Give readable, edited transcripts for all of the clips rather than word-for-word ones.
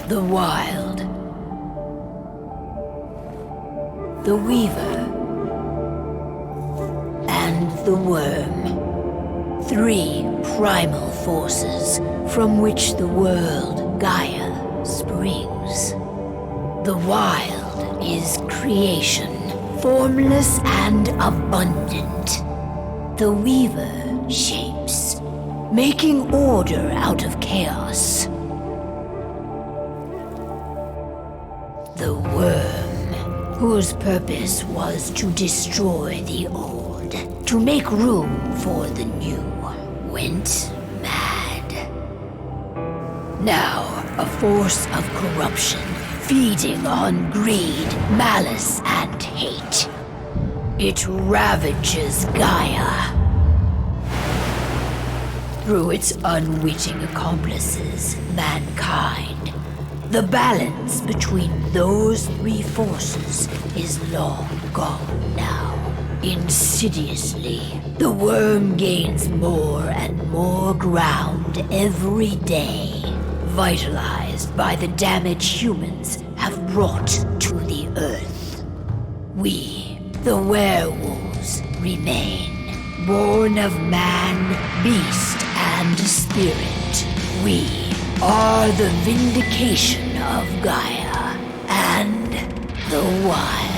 The Wild. The Weaver. And the Worm. 3 primal forces from which the world, Gaia, springs. The Wild is creation, formless and abundant. The Weaver shapes, making order out of chaos. The Worm, whose purpose was to destroy the old, to make room for the new, went mad. Now, a force of corruption, feeding on greed, malice, and hate. It ravages Gaia. Through its unwitting accomplices, mankind. The balance between those 3 forces is long gone now. Insidiously, the Worm gains more and more ground every day, vitalized by the damage humans have brought to the Earth. We, the Werewolves, remain, born of man, beast, and spirit. We are the vindication of Gaia and the Wild.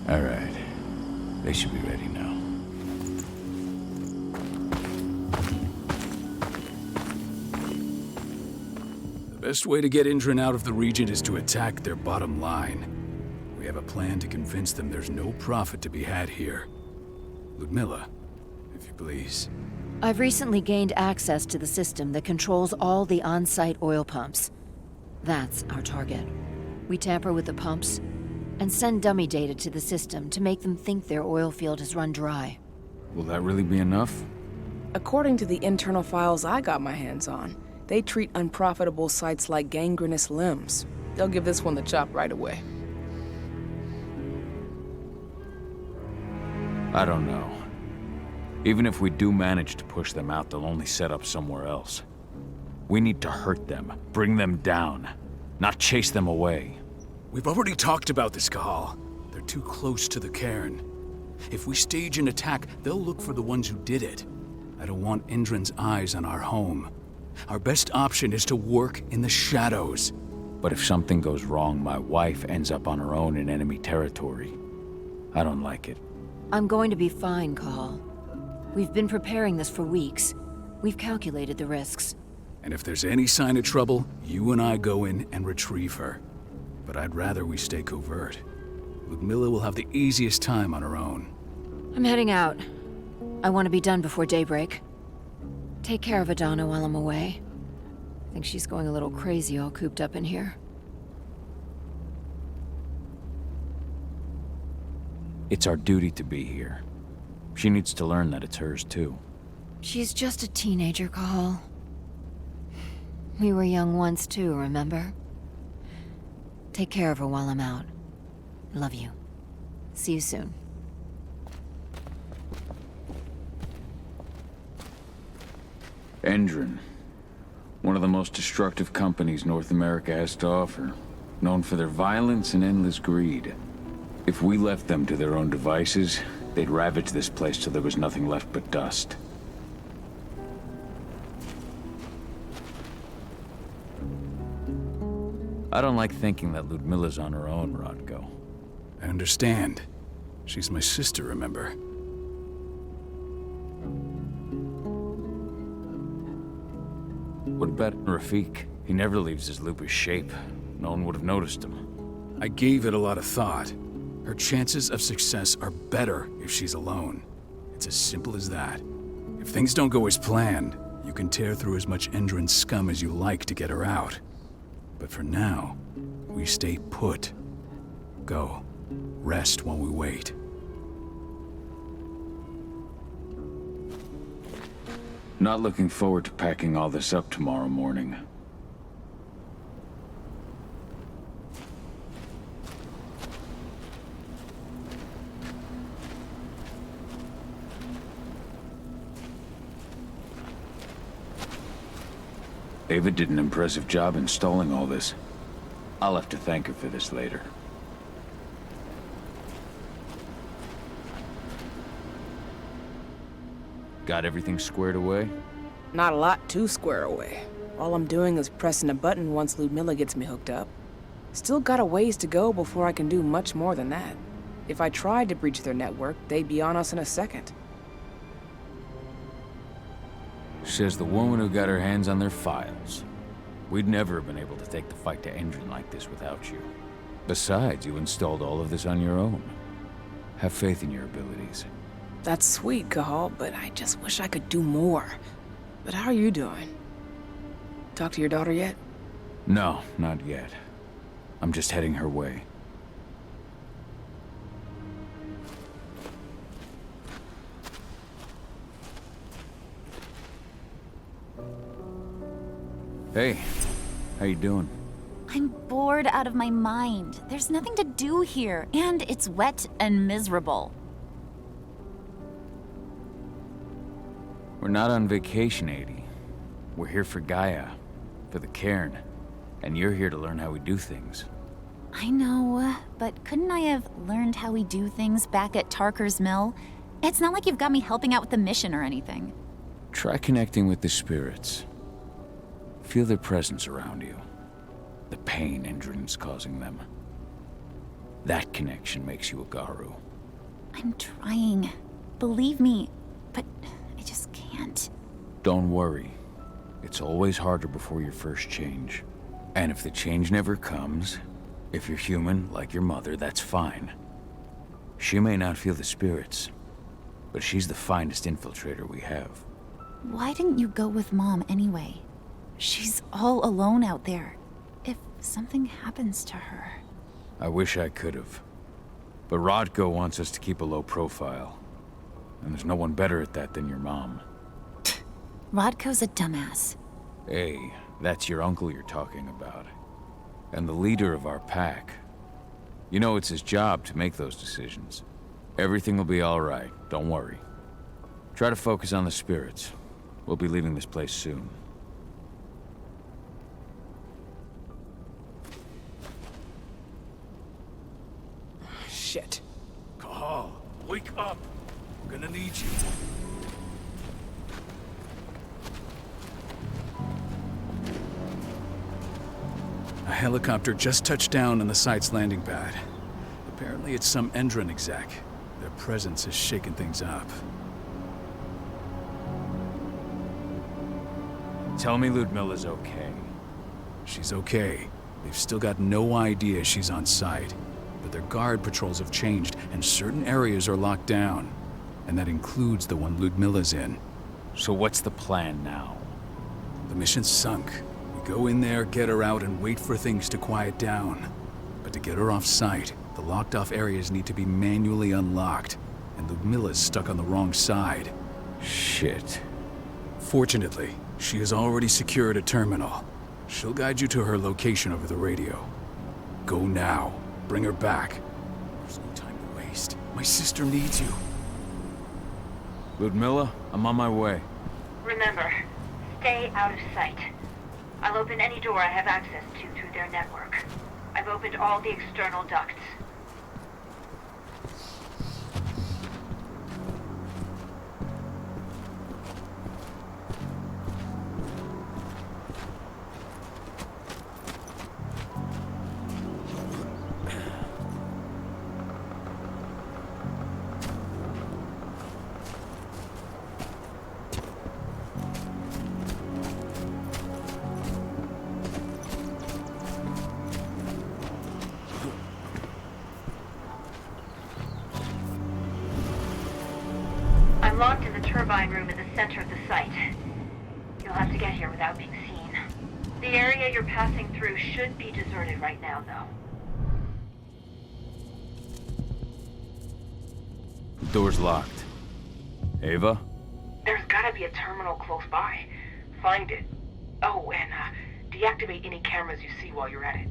All right. They should be ready now. The best way to get Indran out of the region is to attack their bottom line. We have a plan to convince them there's no profit to be had here. Ludmilla, if you please. I've recently gained access to the system that controls all the on-site oil pumps. That's our target. We tamper with the pumps and send dummy data to the system to make them think their oil field has run dry. Will that really be enough? According to the internal files I got my hands on, they treat unprofitable sites like gangrenous limbs. They'll give this one the chop right away. I don't know. Even if we do manage to push them out, they'll only set up somewhere else. We need to hurt them, bring them down, not chase them away. We've already talked about this, Kahal. They're too close to the cairn. If we stage an attack, they'll look for the ones who did it. I don't want Indran's eyes on our home. Our best option is to work in the shadows. But if something goes wrong, my wife ends up on her own in enemy territory. I don't like it. I'm going to be fine, Kahal. We've been preparing this for weeks. We've calculated the risks. And if there's any sign of trouble, you and I go in and retrieve her. But I'd rather we stay covert. Ludmilla will have the easiest time on her own. I'm heading out. I want to be done before daybreak. Take care of Adana while I'm away. I think she's going a little crazy all cooped up in here. It's our duty to be here. She needs to learn that it's hers too. She's just a teenager, Kahal. We were young once too, remember? Take care of her while I'm out. Love you. See you soon. Indran. One of the most destructive companies North America has to offer. Known for their violence and endless greed. If we left them to their own devices, they'd ravage this place till there was nothing left but dust. I don't like thinking that Ludmilla's on her own, Rodko. I understand. She's my sister, remember? What about Rafik? He never leaves his lupus shape. No one would have noticed him. I gave it a lot of thought. Her chances of success are better if she's alone. It's as simple as that. If things don't go as planned, you can tear through as much Indran scum as you like to get her out. But for now, we stay put. Go. Rest while we wait. Not looking forward to packing all this up tomorrow morning. Ava did an impressive job installing all this. I'll have to thank her for this later. Got everything squared away? Not a lot to square away. All I'm doing is pressing a button once Ludmilla gets me hooked up. Still got a ways to go before I can do much more than that. If I tried to breach their network, they'd be on us in a second. Says the woman who got her hands on their files. We'd never have been able to take the fight to Endron like this without you. Besides, you installed all of this on your own. Have faith in your abilities. That's sweet, Cahal, but I just wish I could do more. But how are you doing? Talk to your daughter yet? No, not yet. I'm just heading her way. Hey, how you doing? I'm bored out of my mind. There's nothing to do here, and it's wet and miserable. We're not on vacation, Adie. We're here for Gaia, for the cairn, and you're here to learn how we do things. I know, but couldn't I have learned how we do things back at Tarker's Mill? It's not like you've got me helping out with the mission or anything. Try connecting with the spirits. Feel their presence around you. The pain Endron's causing them. That connection makes you a Garu. I'm trying. Believe me, but I just can't. Don't worry. It's always harder before your first change. And if the change never comes, if you're human, like your mother, that's fine. She may not feel the spirits, but she's the finest infiltrator we have. Why didn't you go with Mom anyway? She's all alone out there. If something happens to her... I wish I could have. But Rodko wants us to keep a low profile. And there's no one better at that than your mom. Rodko's a dumbass. Hey, that's your uncle you're talking about. And the leader of our pack. You know it's his job to make those decisions. Everything will be all right, don't worry. Try to focus on the spirits. We'll be leaving this place soon. Shit. Cahal, wake up! I'm gonna need you. A helicopter just touched down on the site's landing pad. Apparently it's some Endron exec. Their presence has shaken things up. Tell me Ludmilla's okay. She's okay. They've still got no idea she's on site. But their guard patrols have changed, and certain areas are locked down. And that includes the one Ludmilla's in. So what's the plan now? The mission's sunk. We go in there, get her out, and wait for things to quiet down. But to get her off site, the locked-off areas need to be manually unlocked. And Ludmilla's stuck on the wrong side. Shit. Fortunately, she has already secured a terminal. She'll guide you to her location over the radio. Go now. Bring her back. There's no time to waste. My sister needs you. Ludmilla, I'm on my way. Remember, stay out of sight. I'll open any door I have access to through their network. I've opened all the external ducts. I'm locked in the turbine room in the center of the site. You'll have to get here without being seen. The area you're passing through should be deserted right now, though. The door's locked. Ava? There's gotta be be a terminal close by. Find it. Oh, and deactivate any cameras you see while you're at it.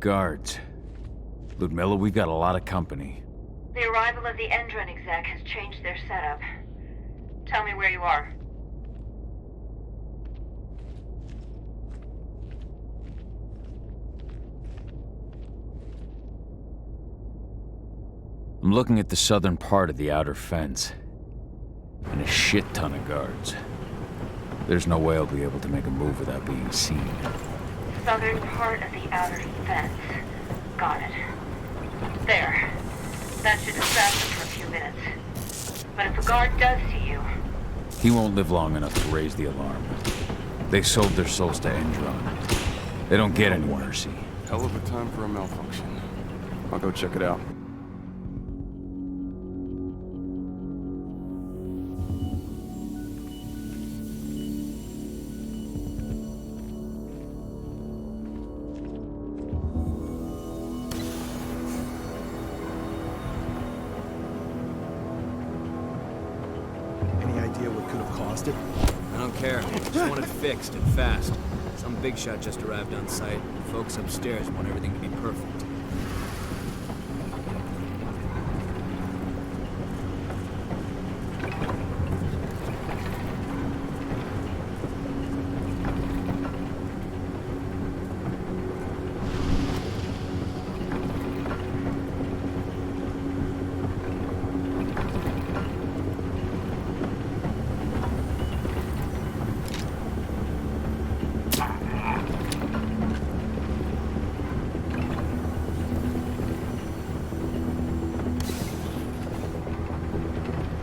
Guards. Ludmilla, we've got a lot of company. The arrival of the Endron exec has changed their setup. Tell me where you are. I'm looking at the southern part of the outer fence. And a shit ton of guards. There's no way I'll be able to make a move without being seen. Southern part of the outer fence. Got it. There. That should distract them for a few minutes. But if a guard does see you... He won't live long enough to raise the alarm. They sold their souls to Endron. They don't get any mercy. Hell of a time for a malfunction. I'll go check it out. I don't care. Just want it fixed and fast. Some big shot just arrived on site. The folks upstairs want everything to be perfect.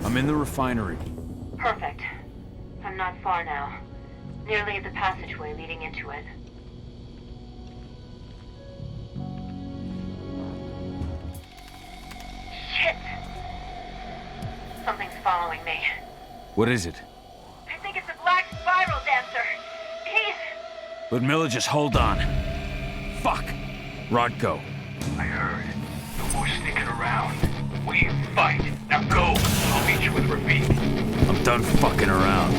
I'm in the refinery. Perfect. I'm not far now. Nearly at the passageway leading into it. Shit! Something's following me. What is it? I think it's a black spiral dancer. He's... Ludmilla, just hold on. Fuck! Rodko. I heard. No more sneaking around. We fight. Now go. I'll meet you with Ravine. I'm done fucking around.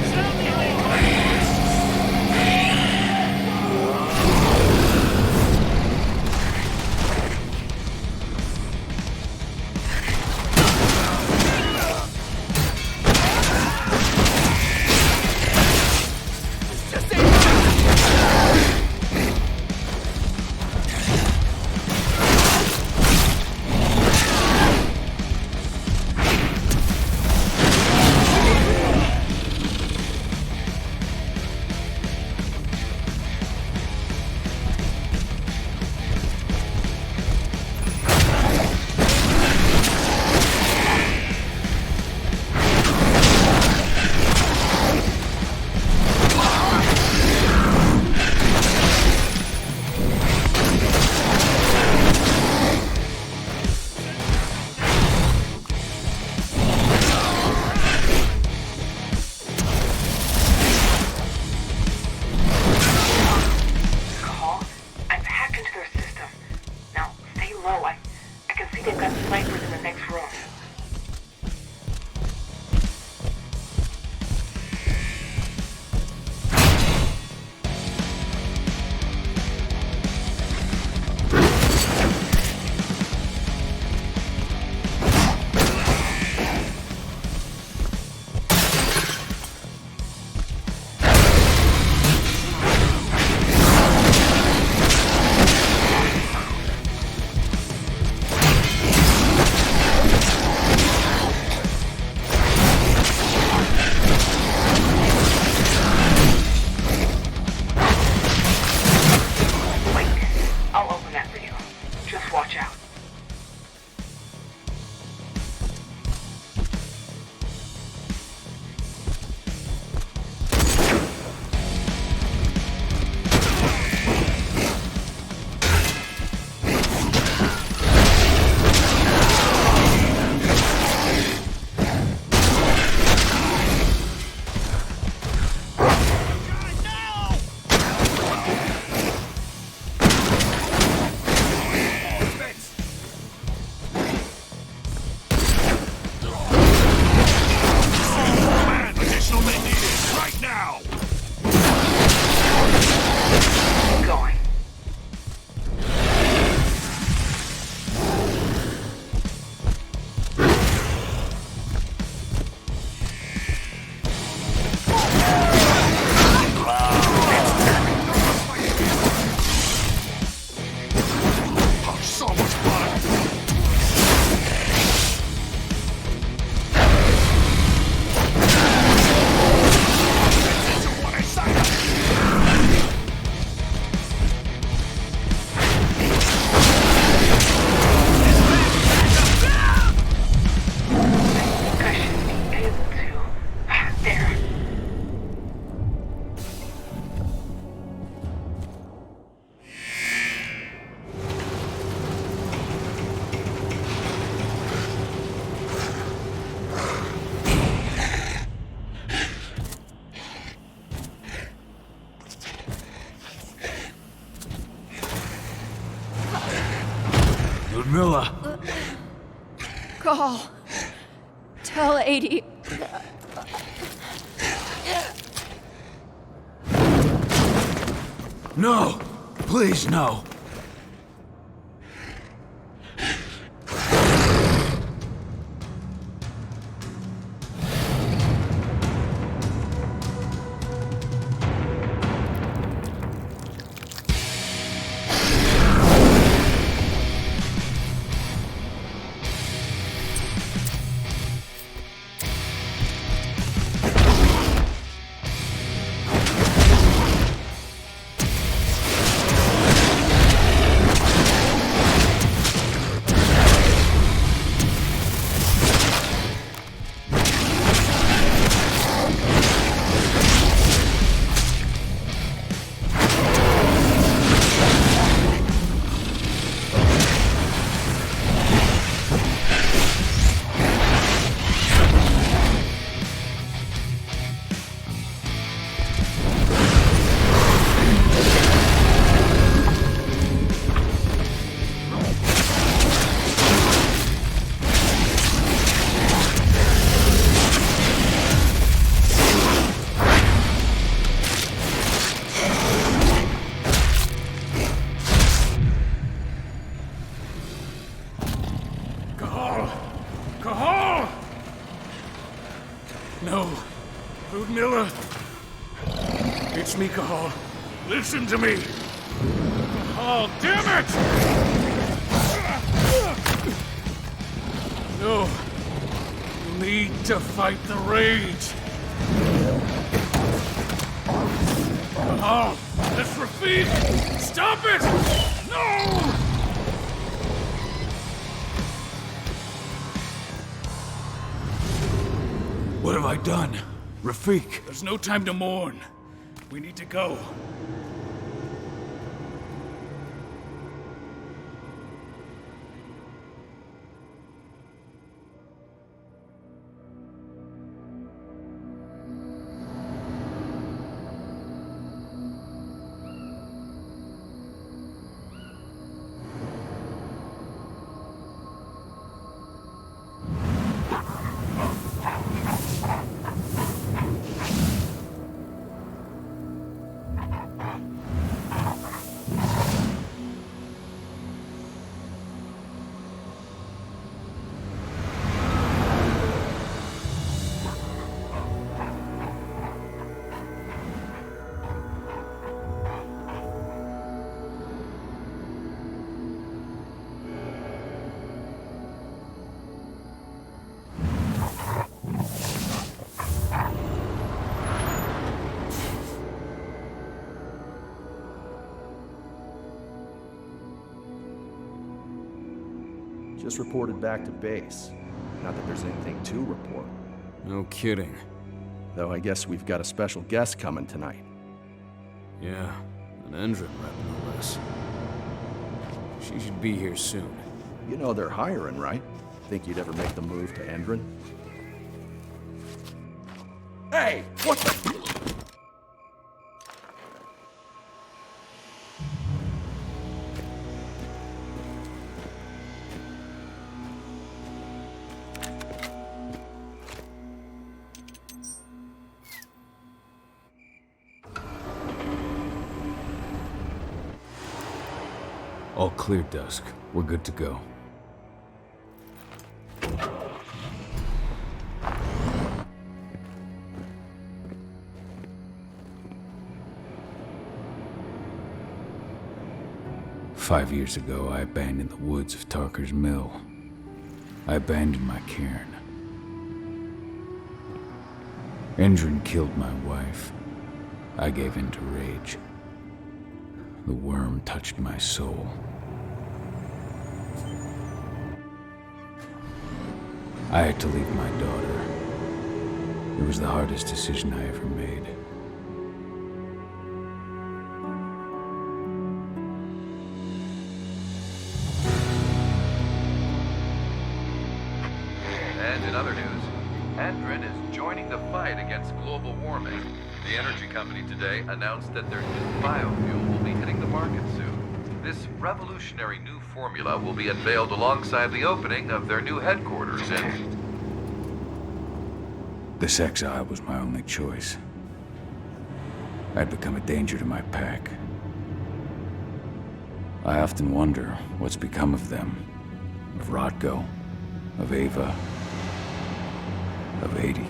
Ludmilla! Call. Tell 80. No! Please, no! No. Ludmilla. It's me, Cahal. Listen to me. Cahal, damn it! No. You need to fight the rage. Cahal, that's Rafik! Stop it! No! What have I done? Rafik! There's no time to mourn. We need to go. Just reported back to base. Not that there's anything to report. No kidding. Though I guess we've got a special guest coming tonight. Yeah, an Endron rep, no less. She should be here soon. You know they're hiring, right? Think you'd ever make the move to Endron? Hey! What the... All clear, Dusk. We're good to go. "5 years ago, I abandoned the woods of Tarker's Mill. I abandoned my cairn. Endron killed my wife. I gave in to rage. The worm touched my soul. I had to leave my daughter. It was the hardest decision I ever made. And in other news, Endron is joining the fight against global warming. The energy company today announced that their new biofuel will be hitting the market soon. This revolutionary new formula will be unveiled alongside the opening of their new headquarters in... This exile was my only choice. I'd become a danger to my pack. I often wonder what's become of them. Of Rodko, of Ava, of 80.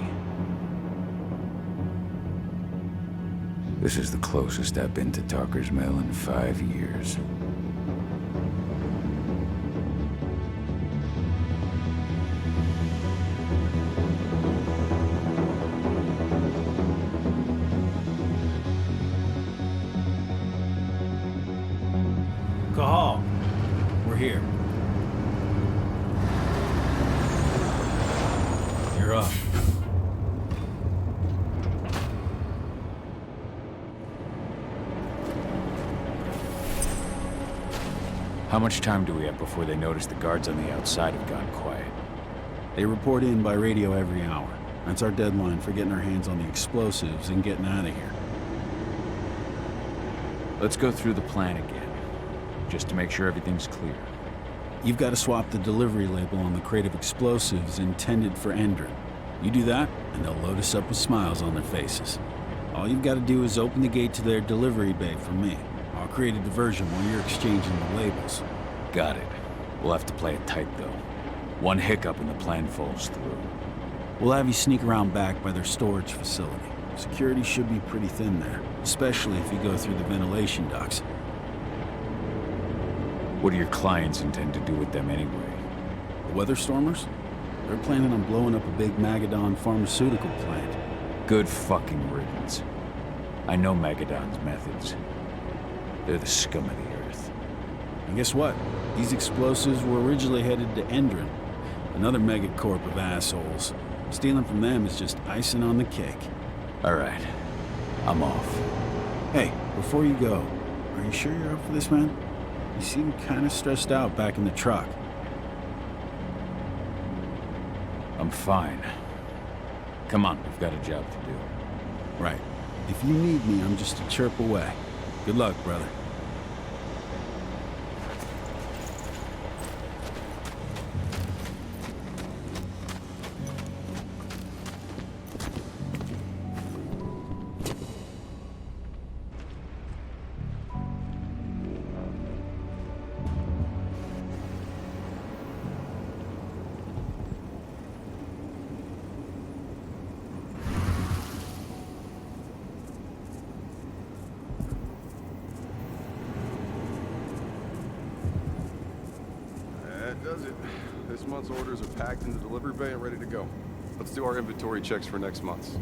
This is the closest I've been to Tarker's Mill in 5 years. Cahal, we're here. You're up. How much time do we have before they notice the guards on the outside have gone quiet? They report in by radio every hour. That's our deadline for getting our hands on the explosives and getting out of here. Let's go through the plan again, just to make sure everything's clear. You've got to swap the delivery label on the crate of explosives intended for Endron. You do that, and they'll load us up with smiles on their faces. All you've got to do is open the gate to their delivery bay for me. I'll create a diversion while you're exchanging the labels. Got it. We'll have to play it tight, though. One hiccup and the plan falls through. We'll have you sneak around back by their storage facility. Security should be pretty thin there, especially if you go through the ventilation ducts. What do your clients intend to do with them anyway? The Weatherstormers? They're planning on blowing up a big Magadon pharmaceutical plant. Good fucking riddance. I know Magadon's methods. They're the scum of the earth. And guess what? These explosives were originally headed to Endron, another megacorp of assholes. Stealing from them is just icing on the cake. All right. I'm off. Hey, before you go, are you sure you're up for this, man? You seem kind of stressed out back in the truck. I'm fine. Come on, we've got a job to do. Right. If you need me, I'm just a chirp away. Good luck, brother. That does it. This month's orders are packed in the delivery bay and ready to go. Let's do our inventory checks for next month's.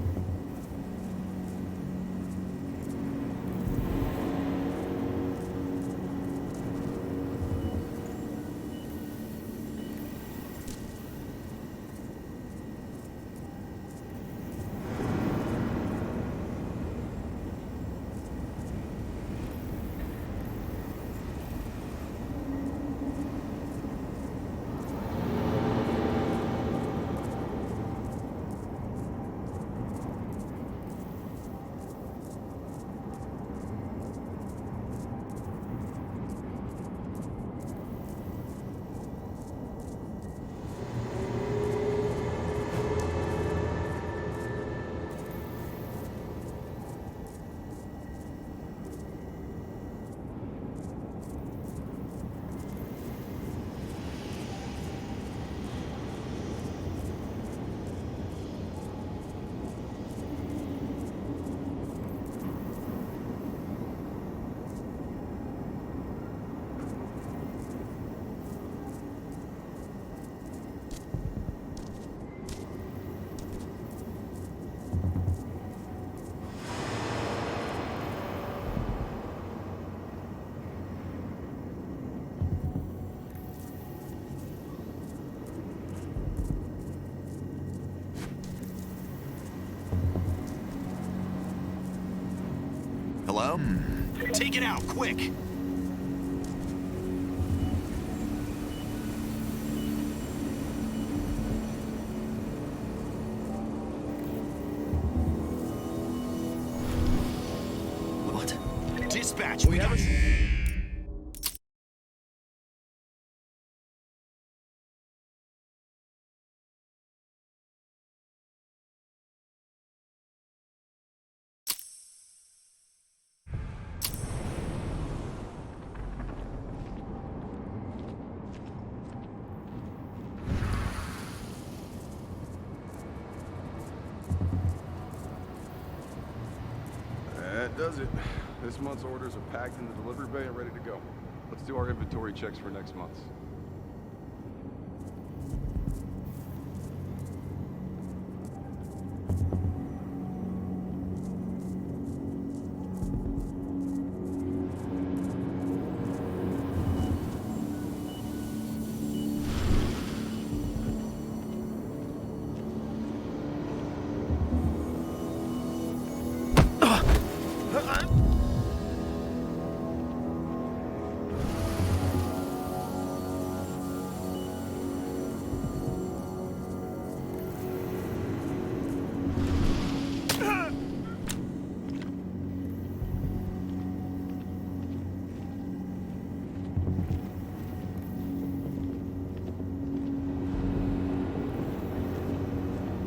Hello? Take it out, quick! What? Dispatch, we have does it. This month's orders are packed in the delivery bay and ready to go. Let's do our inventory checks for next month's.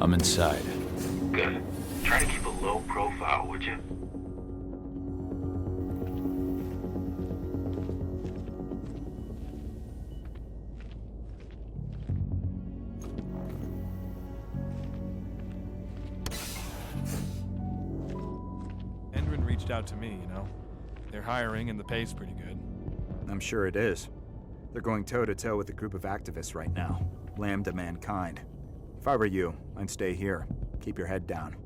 I'm inside. Good. Try to keep a low profile, would you? Endrin reached out to me, you know. They're hiring and the pay's pretty good. I'm sure it is. They're going toe-to-toe with a group of activists right now. Lambda mankind. If I were you, I'd stay here. Keep your head down.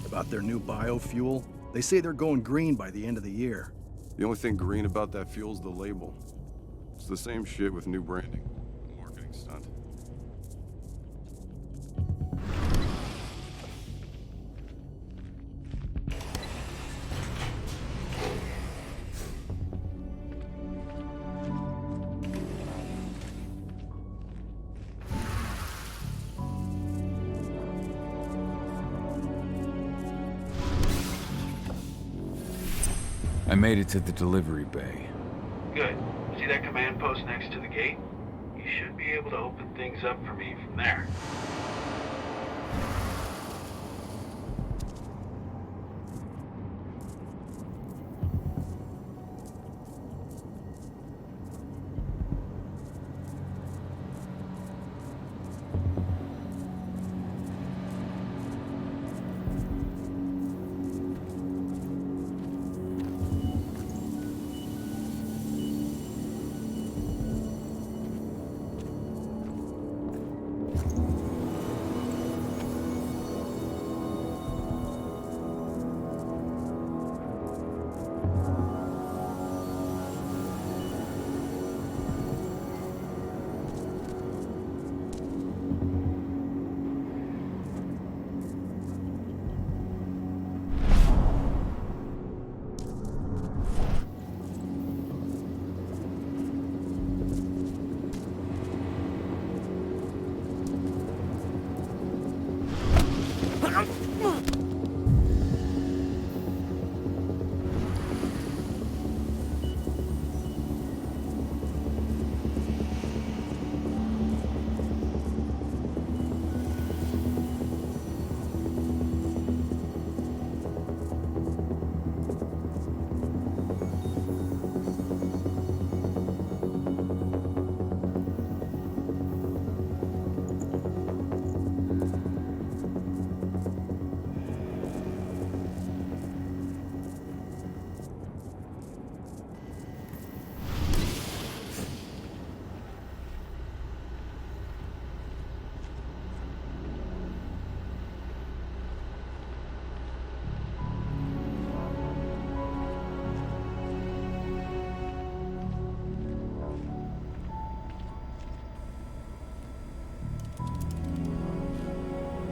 About their new biofuel. They say they're going green by the end of the year. The only thing green about that fuel's the label. It's the same shit with new branding. Marketing stunt. I made it to the delivery bay. Good. See that command post next to the gate? You should be able to open things up for me from there.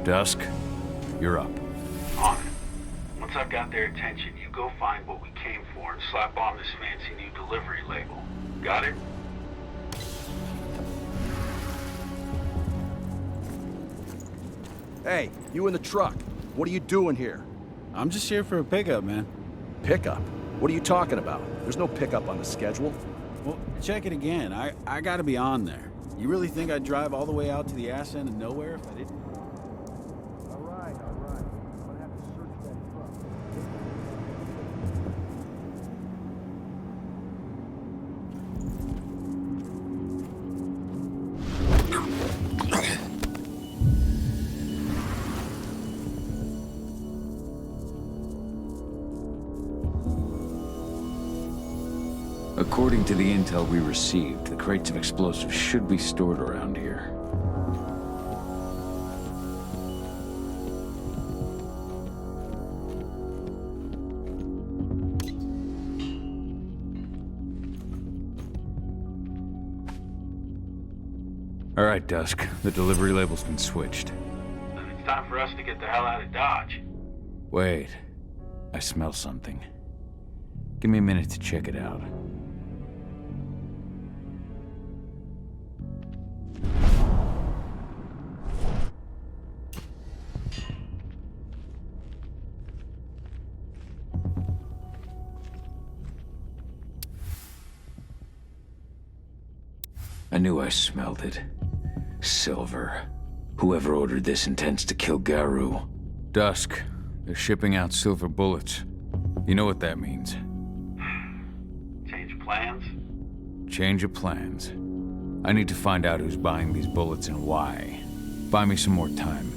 Dusk, you're up. On it. Once I've got their attention, you go find what we came for and slap on this fancy new delivery label. Got it? Hey, you in the truck. What are you doing here? I'm just here for a pickup, man. Pickup? What are you talking about? There's no pickup on the schedule. Well, check it again. I gotta be on there. You really think I'd drive all the way out to the ass end of nowhere if I didn't? All right. I'm gonna have to search that truck. According to the intel we received, the crates of explosives should be stored around here. All right, Dusk. The delivery label's been switched. Then it's time for us to get the hell out of Dodge. Wait. I smell something. Give me a minute to check it out. I knew I smelled it. Silver. Whoever ordered this intends to kill Garou. Dusk. They're shipping out silver bullets. You know what that means. Change of plans? Change of plans. I need to find out who's buying these bullets and why. Buy me some more time.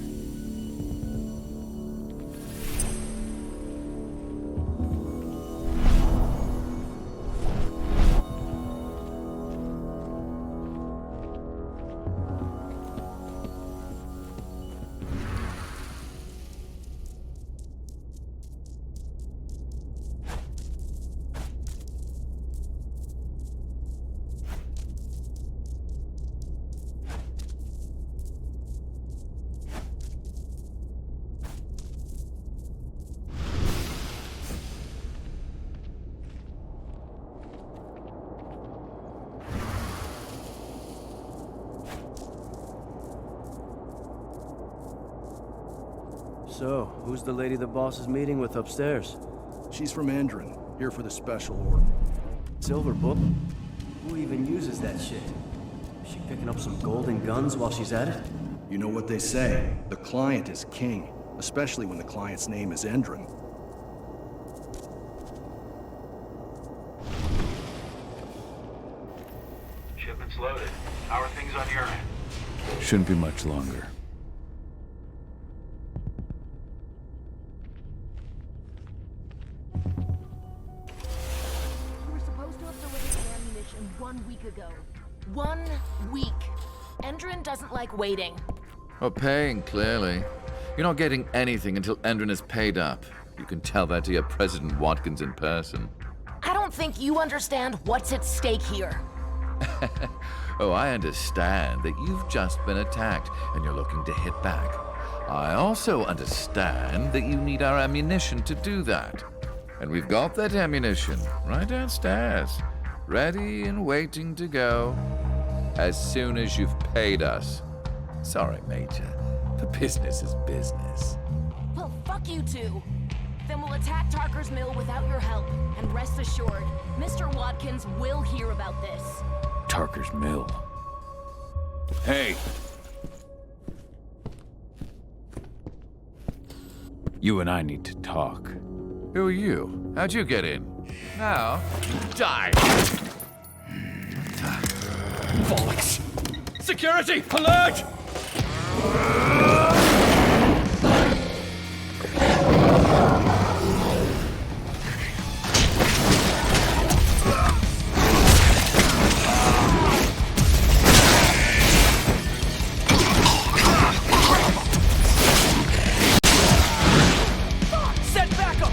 So, who's the lady the boss is meeting with upstairs? She's from Endron, here for the special order. Silver book? Who even uses that shit? Is she picking up some golden guns while she's at it? You know what they say, the client is king, especially when the client's name is Endron. Shipment's loaded. How are things on your end? Shouldn't be much longer. You were supposed to have delivered the ammunition 1 week ago. 1 week. Endron doesn't like waiting. Well, paying, clearly. You're not getting anything until Endron is paid up. You can tell that to your President Watkins in person. I don't think you understand what's at stake here. Oh, I understand that you've just been attacked and you're looking to hit back. I also understand that you need our ammunition to do that. And we've got that ammunition right downstairs, ready and waiting to go as soon as you've paid us. Sorry, Major, but business is business. Well, fuck you two. Then we'll attack Tarker's Mill without your help. And rest assured, Mr. Watkins will hear about this. Tarker's Mill. Hey! You and I need to talk. Who are you? How'd you get in? Now, die! Bollocks! Security! Alert! Set back up!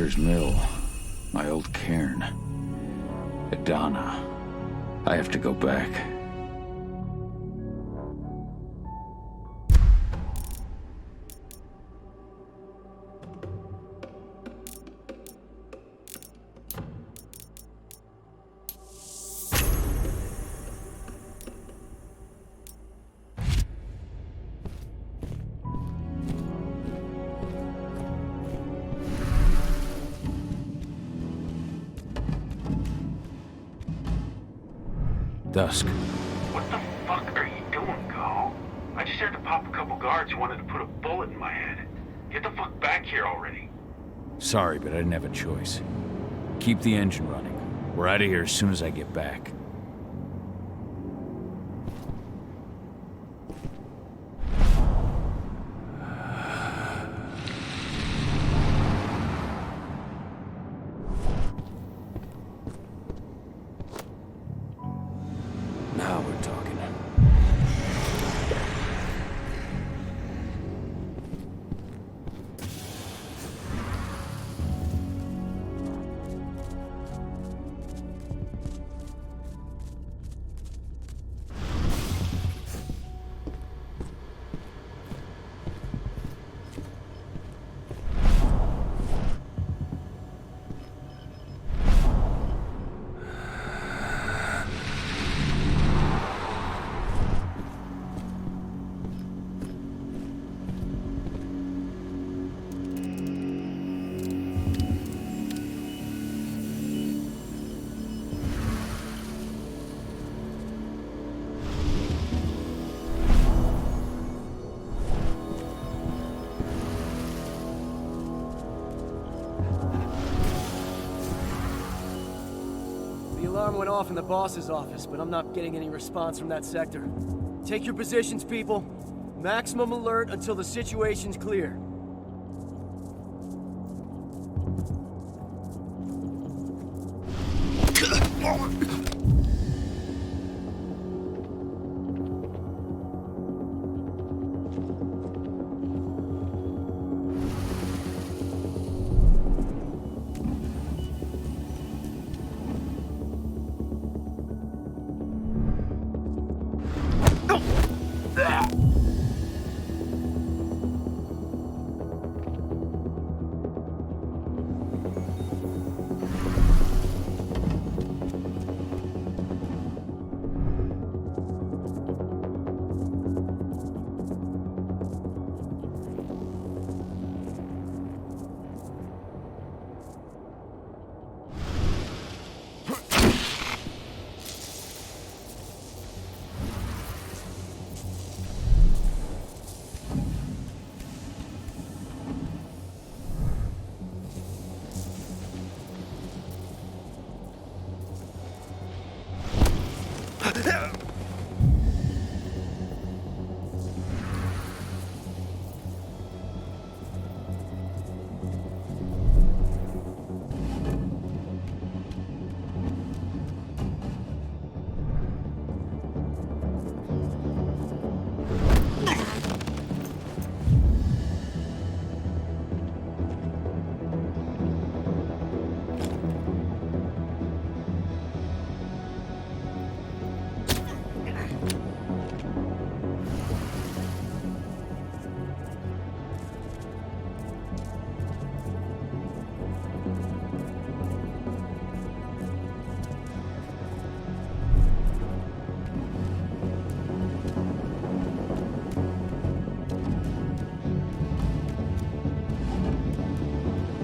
Tarker's Mill. My old cairn. Adana. I have to go back. Dusk. What the fuck are you doing, Go? I just had to pop a couple guards who wanted to put a bullet in my head. Get the fuck back here already. Sorry, but I didn't have a choice. Keep the engine running. We're out of here as soon as I get back. Now we're talking. The alarm went off in the boss's office, but I'm not getting any response from that sector. Take your positions, people. Maximum alert until the situation's clear.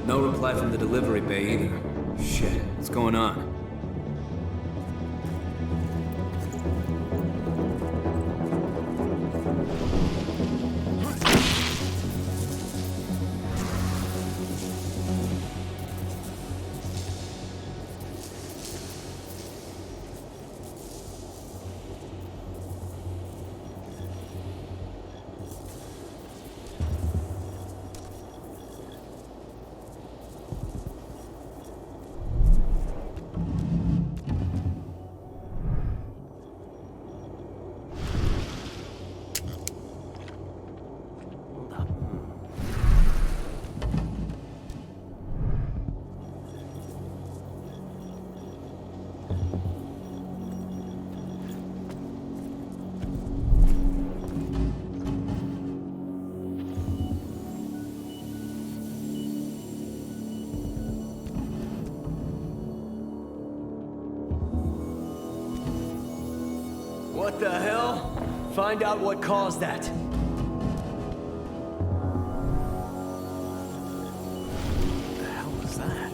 No reply from the delivery bay either. Shit, what's going on? What the hell? Find out what caused that. What the hell was that?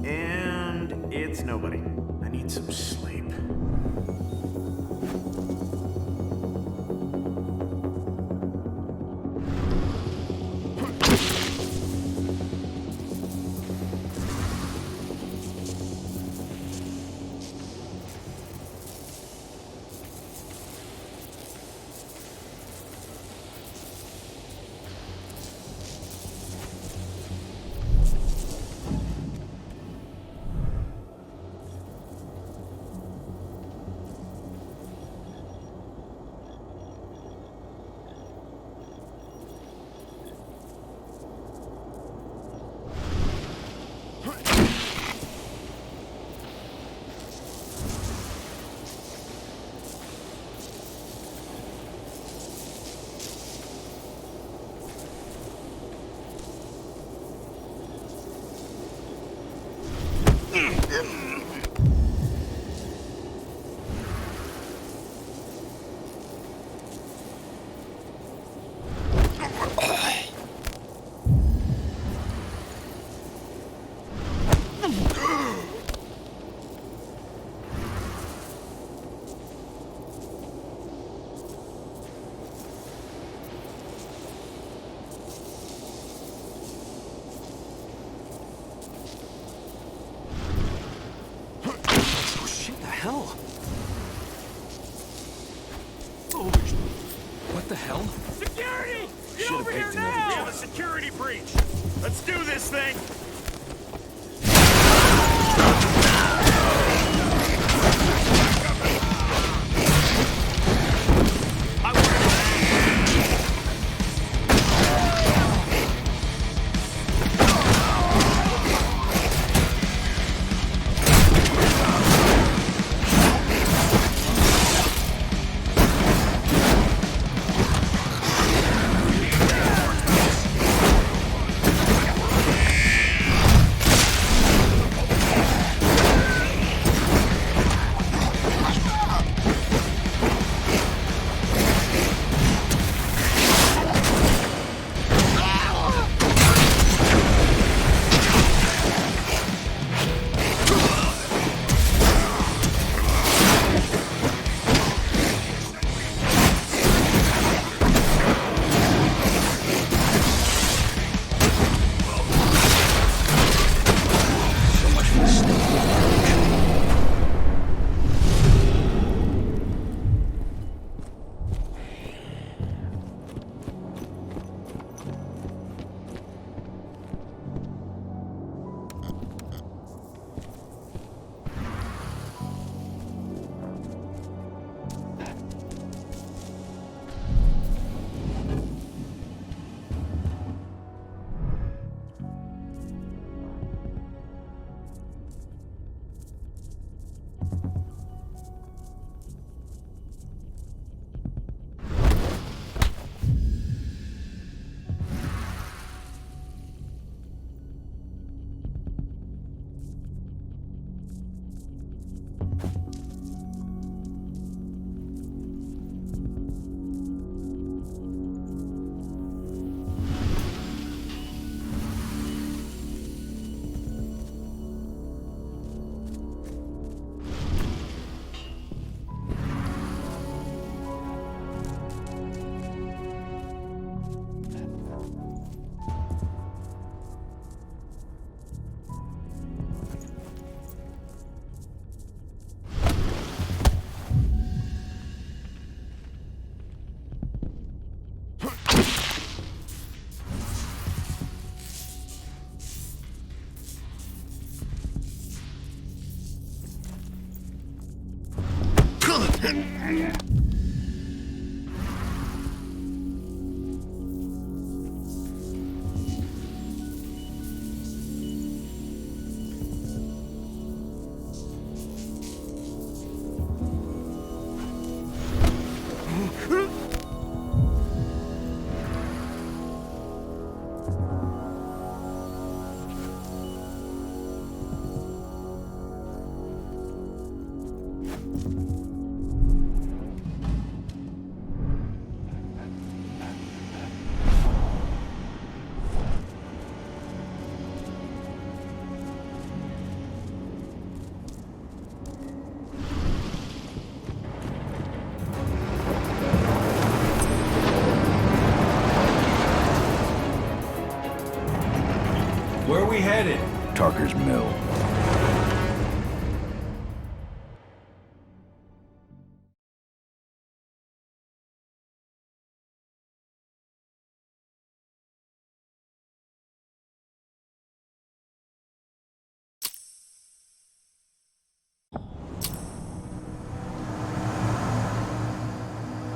And it's nobody. I need some sleep. Hell? Oh, what the hell? Security! Get Should've over here picked now! another We have a security breach. Let's do this thing! Where are we headed? Tarker's Mill.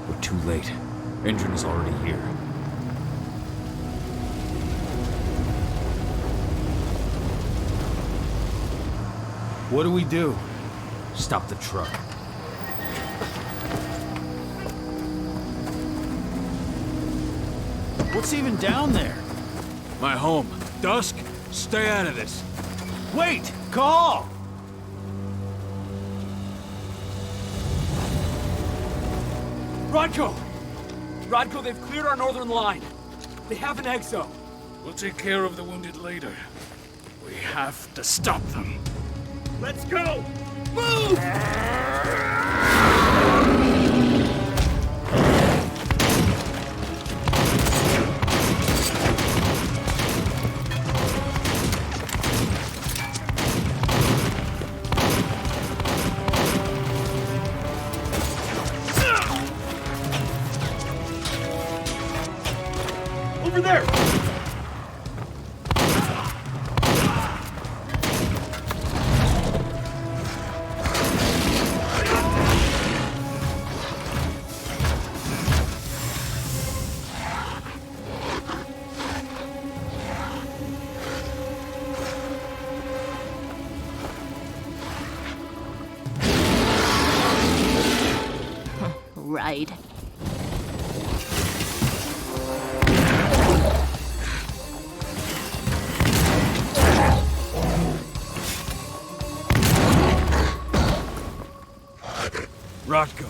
We're too late. Engine is already here. What do we do? Stop the truck. What's even down there? My home. Dusk, stay out of this. Wait! Call! Rodko! Rodko, they've cleared our northern line. They have an exo. We'll take care of the wounded later. We have to stop them. Let's go! Move! Over there! Right. Rodko.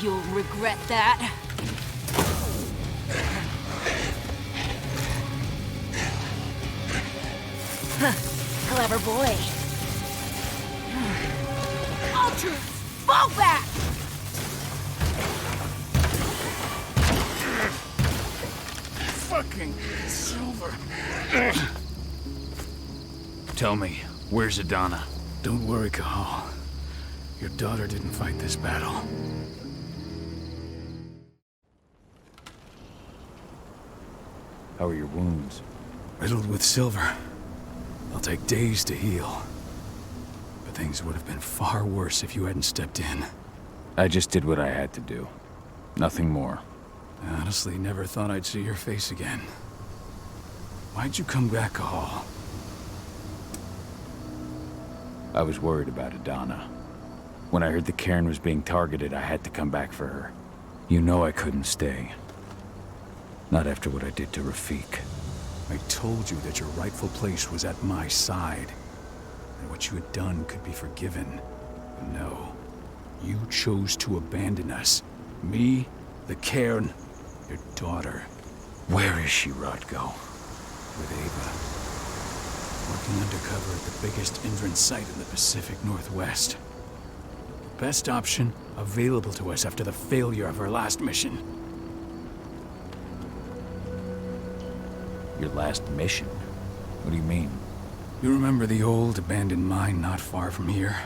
You'll regret that. Clever boy. Ultra, fall back! Fucking Silver. Tell me, where's Adana? Don't worry, Cahal. Your daughter didn't fight this battle. How are your wounds? Riddled with silver. They'll take days to heal. But things would have been far worse if you hadn't stepped in. I just did what I had to do. Nothing more. I honestly never thought I'd see your face again. Why'd you come back, Cahal? I was worried about Adana. When I heard the cairn was being targeted, I had to come back for her. You know I couldn't stay. Not after what I did to Rafik. I told you that your rightful place was at my side. And what you had done could be forgiven. But no. You chose to abandon us. Me, the cairn, your daughter. Where is she, Rodko? With Ava. Working undercover at the biggest Indran site in the Pacific Northwest. The best option available to us after the failure of our last mission. Your last mission? What do you mean? You remember the old abandoned mine not far from here?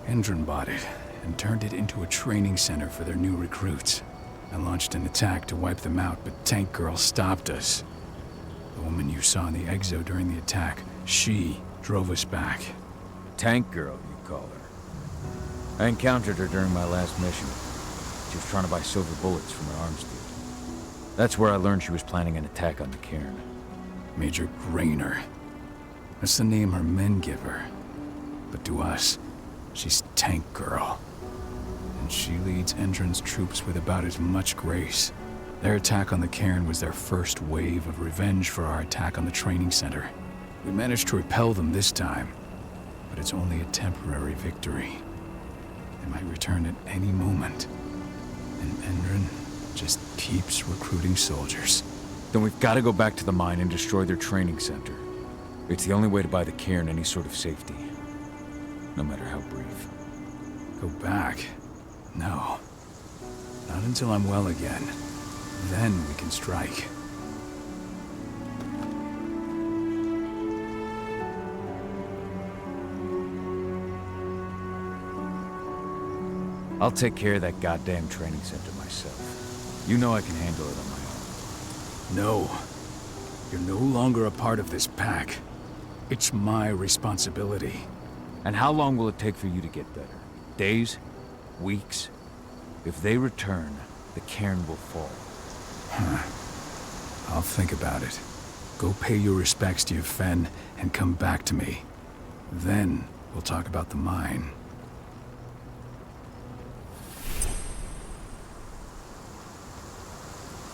Indran bought it and turned it into a training center for their new recruits. I launched an attack to wipe them out, but Tank Girl stopped us. The woman you saw in the exo during the attack, she drove us back. Tank Girl, you call her. I encountered her during my last mission. She was trying to buy silver bullets from an arms dealer. That's where I learned she was planning an attack on the cairn. Major Grainer. That's the name her men give her. But to us, she's Tank Girl. And she leads Endron's troops with about as much grace. Their attack on the cairn was their first wave of revenge for our attack on the training center. We managed to repel them this time, but it's only a temporary victory. They might return at any moment. And Endron just keeps recruiting soldiers. Then we've got to go back to the mine and destroy their training center. It's the only way to buy the cairn any sort of safety. no matter how brief. Go back? No. Not until I'm well again. Then we can strike. I'll take care of that goddamn training center myself. You know I can handle it on my own. No. You're no longer a part of this pack. It's my responsibility. And how long will it take for you to get better? Days? Weeks? If they return, the cairn will fall. I'll think about it. Go pay your respects to your Fen and come back to me. Then we'll talk about the mine.